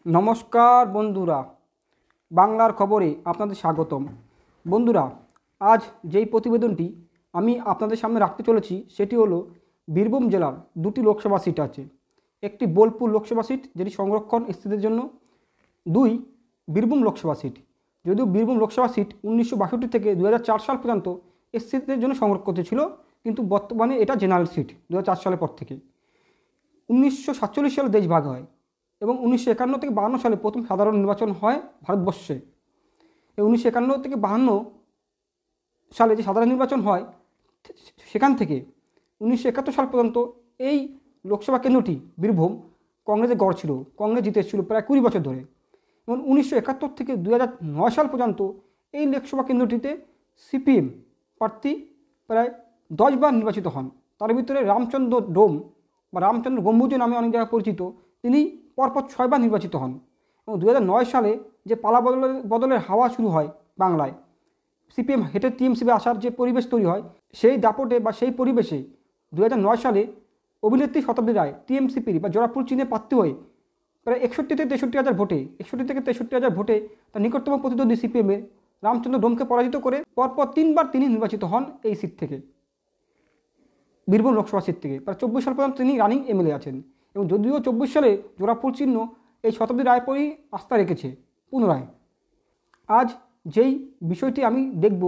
নমস্কার বন্ধুরা, বাংলার খবরে আপনাদের স্বাগতম। বন্ধুরা, আজ যেই প্রতিবেদনটি আমি আপনাদের সামনে রাখতে চলেছি সেটি হলো বীরভূম জেলার দুটি লোকসভা সিট আছে। একটি বোলপুর লোকসভা সিট, যেটি সংরক্ষণ স্থিতির জন্য। দুই, বীরভূম লোকসভা সিট। যদিও বীরভূম লোকসভা সিট 1962 থেকে 2004 সাল পর্যন্ত স্থিতির জন্য সংরক্ষিত ছিল, কিন্তু বর্তমানে এটা জেনারেল সিট 2004 সালের পর থেকে। 1947 সালে দেশ ভাগ হয় এবং 1951 থেকে 52 সালে প্রথম সাধারণ নির্বাচন হয় ভারতবর্ষে। এই 1951 থেকে 52 সালে যে সাধারণ নির্বাচন হয়, সেখান থেকে 1971 সাল পর্যন্ত এই লোকসভা কেন্দ্রটি বীরভূম কংগ্রেসের গড় ছিল। কংগ্রেস জিতেছিল প্রায় 20 বছর ধরে। এবং 1971 থেকে 2009 সাল পর্যন্ত এই লোকসভা কেন্দ্রটিতে সিপিএম প্রার্থী প্রায় 10 বার নির্বাচিত হন। তার ভিতরে রামচন্দ্র ডোম বা রামচন্দ্র গম্বুজ নামে অনেক জায়গায় পরিচিত, তিনি পরপর 6 বার নির্বাচিত হন। এবং 2009 সালে যে পালা বদলের হাওয়া শুরু হয় বাংলায়, সিপিএম হেঁটে টিএমসিপি আসার যে পরিবেশ তৈরি হয়, সেই দাপটে বা সেই পরিবেশে 2009 সালে অভিনেত্রী শতাব্দী রায় টিএমসিপির বা জোড়াফুল চিহ্নে প্রার্থী হয়ে প্রায় 61 থেকে 63 হাজার ভোটে 61 থেকে 63 হাজার ভোটে তার নিকটতম প্রতিদ্বন্দ্বী সিপিএমে রামচন্দ্র ডোমকে পরাজিত করে পরপর 3 বার তিনি নির্বাচিত হন এই সিট থেকে, বীরভূম লোকসভা সিট থেকে। প্রায় 24 সাল পর্যন্ত তিনি রানিং এমএলএ আছেন। এবং যদিও 24 সালে জোড়াফুল চিহ্ন এই শতাব্দী রায়ের পরই আস্থা রেখেছে পুনরায়। আজ যেই বিষয়টি আমি দেখব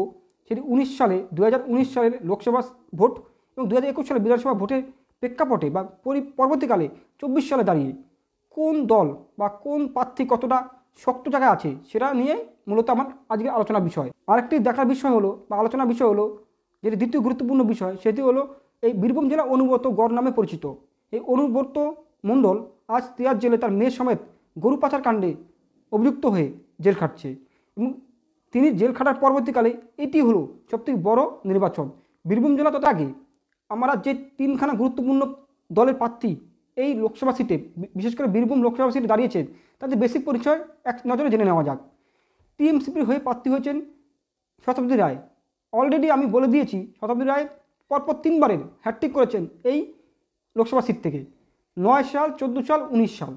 সেটি 2019 সালের লোকসভা ভোট এবং 2021 সালের বিধানসভা ভোটের প্রেক্ষাপটে বা পরবর্তীকালে 24 সালে দাঁড়িয়ে কোন দল বা কোন প্রার্থী কতটা শক্ত জায়গায় আছে, সেটা নিয়ে মূলত আমার আজকের আলোচনার বিষয়। আরেকটি দেখার বিষয় হলো বা আলোচনার বিষয় হলো, যেটি দ্বিতীয় গুরুত্বপূর্ণ বিষয়, সেটি হলো এই বীরভূম জেলা অনুব্রত গড় নামে পরিচিত। এই অনুব্রত মণ্ডল আজ তিহার জেলে তার মেয়ে সমেত গরু পাচার কাণ্ডে অভিযুক্ত হয়ে জেল খাটছে। এবং তিনি জেল খাটার পরবর্তীকালে এটি হলো সবথেকে বড় নির্বাচন বীরভূম জেলা। তত আগে আমরা যে 3খানা গুরুত্বপূর্ণ দলের প্রার্থী এই লোকসভা সিটে, বিশেষ করে বীরভূম লোকসভা সিটে দাঁড়িয়েছেন, তাদের বেসিক পরিচয় এক নজরে জেনে নেওয়া যাক। টিএমসিপির হয়ে প্রার্থী হয়েছেন শতাব্দী রায়। অলরেডি আমি বলে দিয়েছি, শতাব্দী রায় পরপর 3 বারের হ্যাট্রিক করেছেন এই লোকসভা সিট থেকে, 9 সাল, 14 সাল, 19 সাল।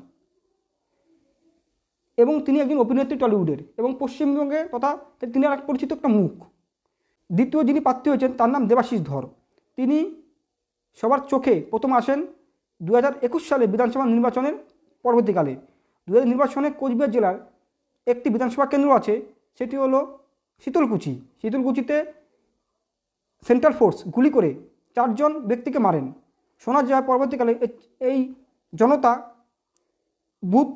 এবং তিনি একজন অভিনেত্রী টলিউডের এবং পশ্চিমবঙ্গে তথা তিনি আর এক পরিচিত একটা মুখ। দ্বিতীয় যিনি প্রার্থী হয়েছেন তার নাম দেবাশিস ধর। তিনি সবার চোখে প্রথম আসেন 2021 সালে বিধানসভা নির্বাচনের পরবর্তীকালে। 2000 নির্বাচনে কোচবিহার জেলার একটি বিধানসভা কেন্দ্র আছে, সেটি হলো শীতলকুচি। শীতলকুচিতে সেন্ট্রাল ফোর্স গুলি করে 4 জন ব্যক্তিকে মারেন। শোনা যায় পরবর্তীকালে এই জনতা বুথ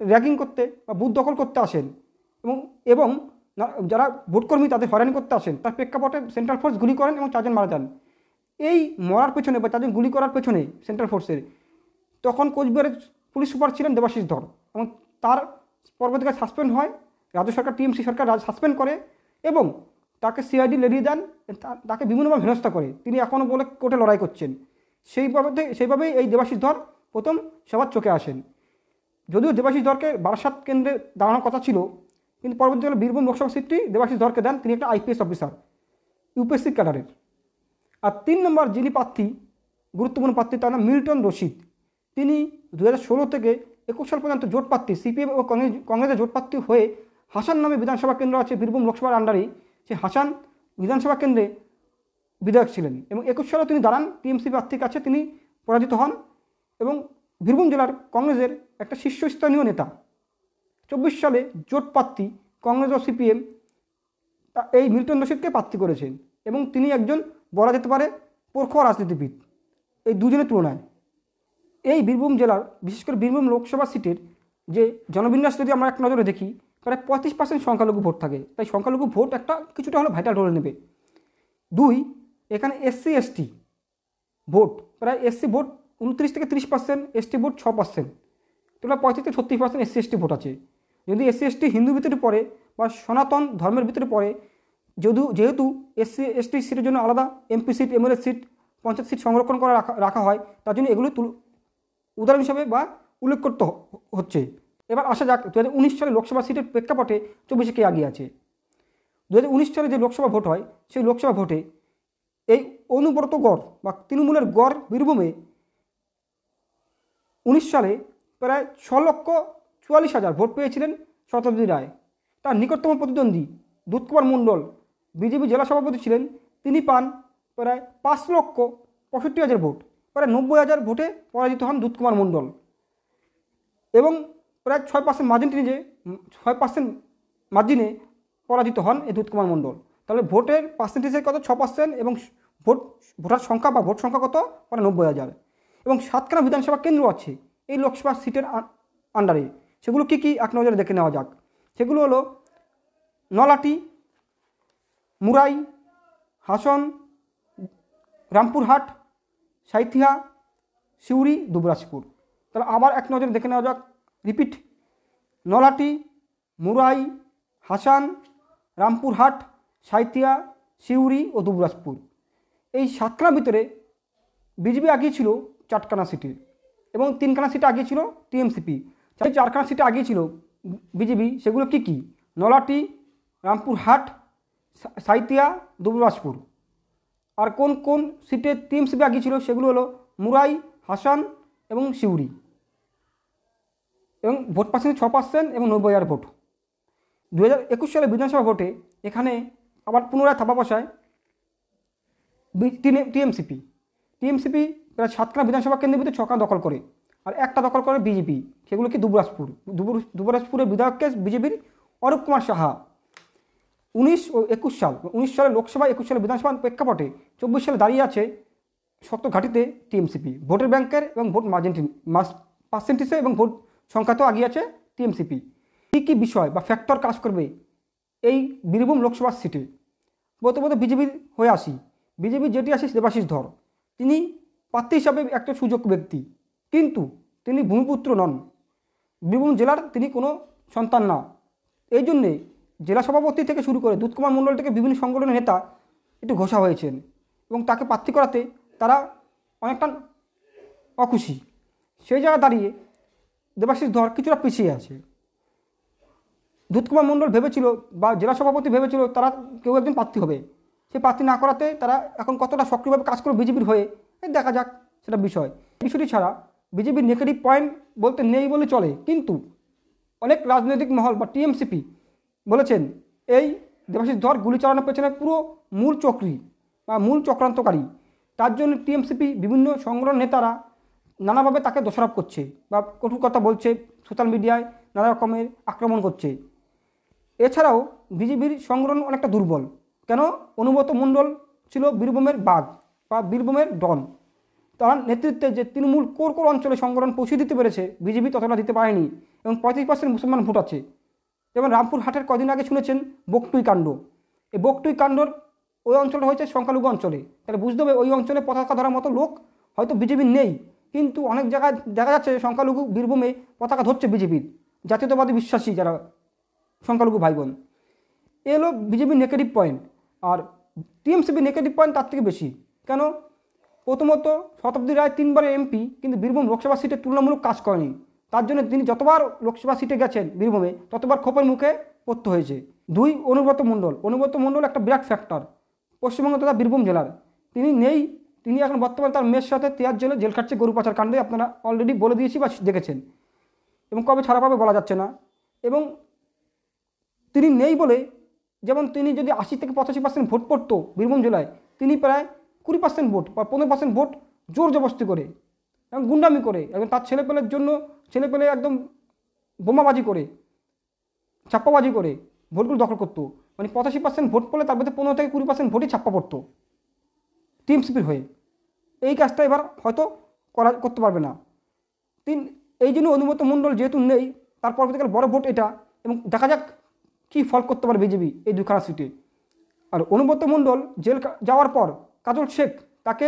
র্যাগিং করতে বা বুথ দখল করতে আসেন এবং যারা ভোটকর্মী তাদের হয়রানি করতে আসেন। তার প্রেক্ষাপটে সেন্ট্রাল ফোর্স গুলি করেন এবং 4 জন মারা যান। এই মরার পেছনে বা 4 জন গুলি করার পেছনে সেন্ট্রাল ফোর্সের তখন কোচবিহারের পুলিশ সুপার ছিলেন দেবাশিস ধর, এবং তার পরবর্তীকালে সাসপেন্ড হয়। রাজ্য সরকার, টিএমসি সরকার সাসপেন্ড করে এবং তাকে সিআইডি লেরিয়ে দেন, তাকে বিভিন্নভাবে হেনস্থা করে। তিনি এখনও বলে কোর্টে লড়াই করছেন। সেইভাবেই এই দেবাশিস ধর প্রথম সবার চোখে আসেন। যদিও দেবাশিস ধরকে বারাসাত কেন্দ্রে দাঁড়ানোর কথা ছিল, কিন্তু পরবর্তীকালে বীরভূম লোকসভা সিটটি দেবাশিস ধরকে দেন। তিনি একটা আইপিএস অফিসার, ইউপিএসসি ক্যাডারের। আর 3 নম্বর যিনি প্রার্থী, গুরুত্বপূর্ণ প্রার্থী, তার নাম মিল্টন রশিদ। তিনি 2016 থেকে 21 সাল পর্যন্ত জোট প্রার্থী, সিপিএম ও কংগ্রেসের জোট প্রার্থী হয়ে হাসান নামে বিধানসভা কেন্দ্র আছে বীরভূম লোকসভার আন্ডারেই, সেই হাসান বিধানসভা কেন্দ্রে বিধায়ক ছিলেন। এবং 21 সালেও তিনি দাঁড়ান, টিএমসি প্রার্থীর কাছে তিনি পরাজিত হন এবং বীরভূম জেলার কংগ্রেসের একটা শীর্ষস্থানীয় নেতা। 24 সালে জোট প্রার্থী কংগ্রেস ও সিপিএম এই মিল্টন রশিদকে প্রার্থী করেছেন এবং তিনি একজন বলা যেতে পারে প্রখর রাজনীতিবিদ এই দুজনের তুলনায়। এই বীরভূম জেলার, বিশেষ করে বীরভূম লোকসভা সিটের যে জনবিন্যাস যদি আমরা এক নজরে দেখি, প্রায় 35% সংখ্যালঘু ভোট থাকে। তাই সংখ্যালঘু ভোট একটা কিছুটা হলো ভাইটাল রোল নেবে। 2, এখানে এসসি এসটি ভোট, প্রায় এসসি ভোট 29 থেকে 30%, এসটি ভোট 6%, তোমরা 35 থেকে 36% এসসি এসটি ভোট আছে। যদি এসসি এসটি হিন্দুর ভিতরে পড়ে বা সনাতন ধর্মের ভিতরে পড়ে, যেহেতু এসসি এসটি সিটের জন্য আলাদা MP seat, MLA seat, panchayat seat সংরক্ষণ করা রাখা হয়, তার জন্য এগুলো উদাহরণ হিসাবে বা উল্লেখ করতে হচ্ছে। এবার আসা যাক 2019 সালে লোকসভা সিটের প্রেক্ষাপটে 24-এ কে এগিয়ে আছে। 2019 সালে যে লোকসভা ভোট হয়, সেই লোকসভা ভোটে এই অনুব্রত গড় বা তৃণমূলের গড় বীরভূমে 19 সালে প্রায় 6,44,000 ভোট পেয়েছিলেন শতাব্দী রায়। তার নিকটতম প্রতিদ্বন্দ্বী দুধকুমার মণ্ডল বিজেপি জেলা সভাপতি ছিলেন, তিনি পান প্রায় 5,65,000 ভোট, প্রায় 90,000 ভোটে পরাজিত হন দুধকুমার মণ্ডল এবং প্রায় 6% মার্জিনে পরাজিত হন এই দুধকুমার মণ্ডল। তাহলে ভোটের পার্সেন্টেজের কত? 6% এবং ভোটার সংখ্যা বা ভোট সংখ্যা কত? প্রায় 90,000। এবং 7খানা বিধানসভা কেন্দ্র আছে এই লোকসভা সিটের আন্ডারে। সেগুলো কী কী এক নজরে দেখে নেওয়া যাক। সেগুলো হলো নলাটি, মুরাই, হাসন, রামপুরহাট, সাঁইথিয়া, সিউড়ি, দুবরাজপুর। তাহলে আবার এক নজরে দেখে নেওয়া যাক। রিপিট: নলাটি, মুরাই, হাসান, রামপুরহাট, সাঁইথিয়া, সিউড়ি ও দুবরাজপুর। এই 7খানার ভিতরে বিজেপি আগিয়ে ছিল 4খানা সিটে এবং 3খানা সিটে আগিয়ে ছিল টিএমসিপি। 4খানা সিটে আগিয়ে ছিল বিজেপি। সেগুলো কী কী? নলাটি, রামপুরহাট, সাঁইথিয়া, দুবরাজপুর। আর কোন কোন সিটে টিএমসিপি আগিয়ে ছিল সেগুলো হলো মুরাই, হাসান এবং সিউড়ি। এবং ভোট পার্সেন্টেজ 6% এবং 90,000 ভোট। 2021 সালে বিধানসভা ভোটে এখানে আবার পুনরায় থাবা বসায় টিএমসিপি প্রায় 7খানা বিধানসভা কেন্দ্রের ভিতরে 6খানা দখল করে, আর একটা দখল করে বিজেপি। সেগুলো কি? দুবরাজপুরের বিধায়ককে বিজেপির অরূপ কুমার সাহা। 19 সালে লোকসভা, 21 সালে বিধানসভা প্রেক্ষাপটে 24 সালে দাঁড়িয়ে আছে শক্ত ঘাঁটিতে টিএমসিপি। ভোটের ব্যাংকের এবং ভোট পার্সেন্টেজে এবং ভোট সংখ্যাতেও আগিয়ে আছে টিএমসিপি। কী কী বিষয় বা ফ্যাক্টর কাজ করবে এই বীরভূম লোকসভা সিটে? প্রথমত বিজেপির হয়ে আসি। বিজেপির যেটি আছে দেবাশিস ধর, তিনি প্রার্থী হিসাবে একটা সুযোগ্য ব্যক্তি, কিন্তু তিনি ভূমিপুত্র নন। বীরভূম জেলার তিনি কোনো সন্তান না। এই জন্যে জেলা সভাপতি থেকে শুরু করে দুধকুমার মণ্ডল থেকে বিভিন্ন সংগঠনের নেতা একটু ঘোষা হয়েছেন এবং তাকে প্রার্থী করাতে তারা অনেকটা অখুশি। সেই জায়গায় দাঁড়িয়ে দেবাশিস ধর কিছুটা পিছিয়ে আছে। দুধকুমার মণ্ডল ভেবেছিল বা জেলা সভাপতি ভেবেছিল তারা কেউ একজন প্রার্থী হবে। সে প্রার্থী না করাতে তারা এখন কতটা সক্রিয়ভাবে কাজ করবে বিজেপির হয়ে দেখা যাক, সেটা বিষয়টি ছাড়া বিজেপির নেগেটিভ পয়েন্ট বলতে নেই বলে চলে। কিন্তু অনেক রাজনৈতিক মহল বা টিএমসিপি বলেছেন এই দেবাশিস ধর গুলি চালানোর পেছনে পুরো মূল চক্রী বা মূল চক্রান্তকারী। তার জন্য টিএমসিপি বিভিন্ন সংগঠন নেতারা নানাভাবে তাকে দোষারোপ করছে বা কটু কথা বলছে, সোশ্যাল মিডিয়ায় নানা রকমের আক্রমণ করছে। এছাড়াও বিজেপির সংগঠন অনেকটা দুর্বল। কেন? অনুব্রত মণ্ডল ছিল বীরভূমের বাঘ বা বীরভূমের ডন। তার নেতৃত্বে যে তৃণমূল কোর অঞ্চলে সংগঠন পৌঁছে দিতে পেরেছে, বিজেপি ততটা দিতে পারেনি এবং 35% মুসলমান ভোট আছে। যেমন রামপুরহাটের কদিন আগে শুনেছেন বকটুই কাণ্ড। এই বকটুই কাণ্ডর ওই অঞ্চলটা হয়েছে সংখ্যালঘু অঞ্চলে। তাহলে বুঝতে হবে ওই অঞ্চলে পতাকা ধরার মতো লোক হয়তো বিজেপির নেই, কিন্তু অনেক জায়গায় দেখা যাচ্ছে সংখ্যালঘু বীরভূমে পতাকা ধরছে বিজেপির জাতীয়তাবাদী বিশ্বাসী যারা সংখ্যালঘু ভাই বোন। এ হলো বিজেপির নেগেটিভ পয়েন্ট। আর টিএমসিপির নেগেটিভ পয়েন্ট তার থেকে বেশি। কেন? প্রথমত শতাব্দী রায় 3বারের এমপি, কিন্তু বীরভূম লোকসভা সিটে তুলনামূলক কাজ করেনি। তার জন্য তিনি যতবার লোকসভা সিটে গেছেন বীরভূমে ততবার খোপের মুখে পড়তে হয়েছে। 2, অনুব্রত মণ্ডল একটা বিরাট ফ্যাক্টর পশ্চিমবঙ্গ তথা বীরভূম জেলার। তিনি নেই, তিনি এখন বর্তমানে তার মেয়ের সাথে তেয়ার জেলে জেল খাটছে গরু পাচার কাণ্ডে। আপনারা অলরেডি বলে দিয়েছি বা দেখেছেন, এবং কবে ছাড়া পাবে বলা যাচ্ছে না। এবং তিনি নেই বলে, যেমন তিনি যদি 80 থেকে 85% ভোট পড়তো বীরভূম জেলায়, তিনি প্রায় 20% ভোট বা 15% ভোট জোর জবরদস্তি করে এবং গুন্ডামি করে এবং তার ছেলেপেলে একদম বোমাবাজি করে, ছাপ্পাবাজি করে ভোটগুলো দখল করতো। মানে 85% ভোট পড়লে তার মধ্যে 15 থেকে 20% ভোটই ছাপ্পা পড়তো টিএমসিপির হয়ে। এই কাজটা এবার হয়তো করতে পারবে না। এই জন্য অনুব্রত মণ্ডল যেহেতু নেই, তার পরবর্তীকালে বড় ভোট এটা, এবং দেখা যাক কী ফল করতে পারে বিজেপি এই 2খানা সিটে। আর অনুব্রত মণ্ডল জেল যাওয়ার পর কাজল শেখ তাকে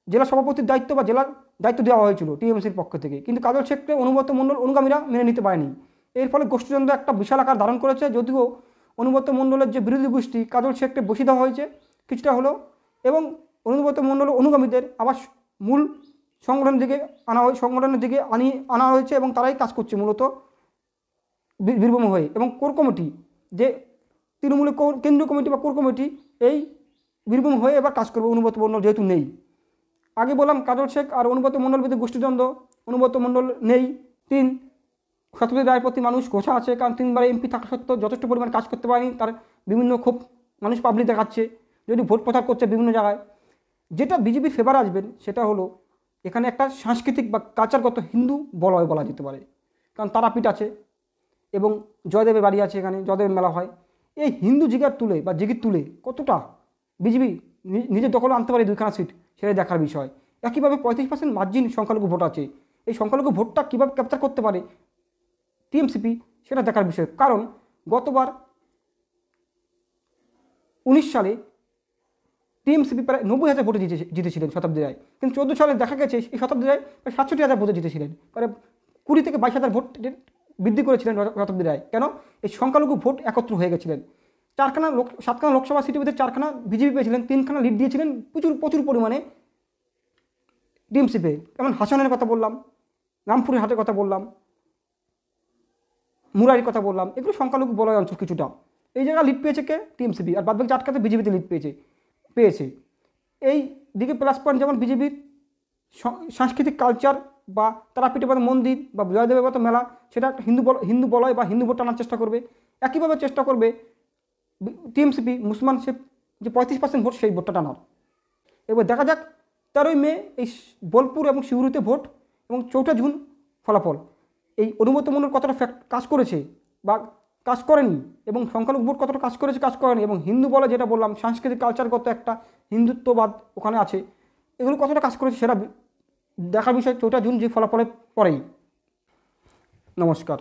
জেলা সভাপতির দায়িত্ব বা জেলার দায়িত্ব দেওয়া হয়েছিল টিএমসির পক্ষ থেকে, কিন্তু কাজল শেখকে অনুব্রত মণ্ডল অনুগামীরা মেনে নিতে পারেনি। এর ফলে গোষ্ঠীদ্বন্দ্ব একটা বিশাল আকার ধারণ করেছে। যদিও অনুব্রত মণ্ডলের যে বিরোধী গোষ্ঠী কাজল শেখকে বসিয়ে দেওয়া হয়েছে কিছুটা হলো, এবং অনুব্রত মণ্ডলের অনুগামীদের আবার মূল সংগঠনের দিকে আনা হয়েছে এবং তারাই কাজ করছে মূলত বীরভূম হয়ে। এবং কোর কমিটি, যে তৃণমূলের কেন্দ্রীয় কমিটি বা কোর কমিটি, এই বীরভূম হয়ে এবার কাজ করবে অনুব্রত মণ্ডল যেহেতু নেই। আগে বললাম কাজল শেখ আর অনুব্রত মণ্ডল ভিতরে গোষ্ঠীদ্বন্দ্ব, অনুব্রত মণ্ডল নেই, তিন, সত্যজিৎ রায়ের প্রতি মানুষ ঘোষা আছে, কারণ 3বার এমপি থাকা সত্ত্বেও যথেষ্ট পরিমাণ কাজ করতে পারেনি, তার বিভিন্ন ক্ষোভ মানুষ পাবলিক দেখাচ্ছে, যদি ভোট প্রচার করছে বিভিন্ন জায়গায়। যেটা বিজেপির ফেভারে আসবেন সেটা হলো এখানে একটা সাংস্কৃতিক বা কালচারগত হিন্দু বলয় বলা যেতে পারে, কারণ তারাপীঠ আছে এবং জয়দেবের বাড়ি আছে, এখানে জয়দেবের মেলা হয়। এই হিন্দু জিগার তুলে বা জিগির তুলে কতটা বিজেপি নিজের দখলে আনতে পারে 2খানা সিট, সেটাই দেখার বিষয়। একইভাবে 35% মার্জিন সংখ্যালঘু ভোট আছে, এই সংখ্যালঘু ভোটটা কীভাবে ক্যাপচার করতে পারে টিএমসিপি সেটা দেখার বিষয়। কারণ গতবার 19 সালে টিএমসিপি প্রায় 90,000 ভোটে জিতেছিলেন শতাব্দী রায়, কিন্তু 14 সালে দেখা গেছে এই শতাব্দী রায় প্রায় 67,000 ভোটে জিতেছিলেন, প্রায় 20 থেকে 22,000 ভোট বৃদ্ধি করেছিলেন শতাব্দী রায়। কেন? এই সংখ্যালঘু ভোট একত্র হয়ে গেছিলেন। 7খানা লোকসভা সিটের মধ্যে 4খানা বিজেপি পেয়েছিলেন, 3খানা লিড দিয়েছিলেন প্রচুর পরিমাণে টিএমসিপি। যেমন হাসানের কথা বললাম, রামপুরের হাটের কথা বললাম, মুরারির কথা বললাম, এগুলো সংখ্যালঘু বলয় অঞ্চল কিছুটা। এই জায়গায় লিড পেয়েছে কে? টিএমসিপি। আর বাদবাকি 8খাতে বিজেপিতে লিড পেয়েছে। এই দিকে প্লাস পয়েন্ট যেমন বিজেপির সাংস্কৃতিক কালচার বা তারাপীঠের মতো মন্দির বা জয়দেবের মতো মেলা, সেটা একটা হিন্দু বলয় বা হিন্দু ভোট টানার চেষ্টা করবে। একইভাবে চেষ্টা করবে টিএমসিপি মুসলমান সে যে 35% ভোট, সেই ভোটটা টানার। এবার দেখা যাক 13ই মে এই বোলপুর এবং সিউড়িতে ভোট এবং 4 জুন ফলাফল। এই অনুমতিমূলক কতটা কাজ করেছে বা কাজ করেনি, এবং সংখ্যালঘু ভোট কতটা কাজ করেছে কাজ করেনি, এবং হিন্দু বলে যেটা বললাম সাংস্কৃতিক কালচারগত একটা হিন্দুত্ববাদ ওখানে আছে, এগুলো কতটা কাজ করেছে সেটা দেখার বিষয় 4 জুন যে ফলাফলের পরেই। নমস্কার।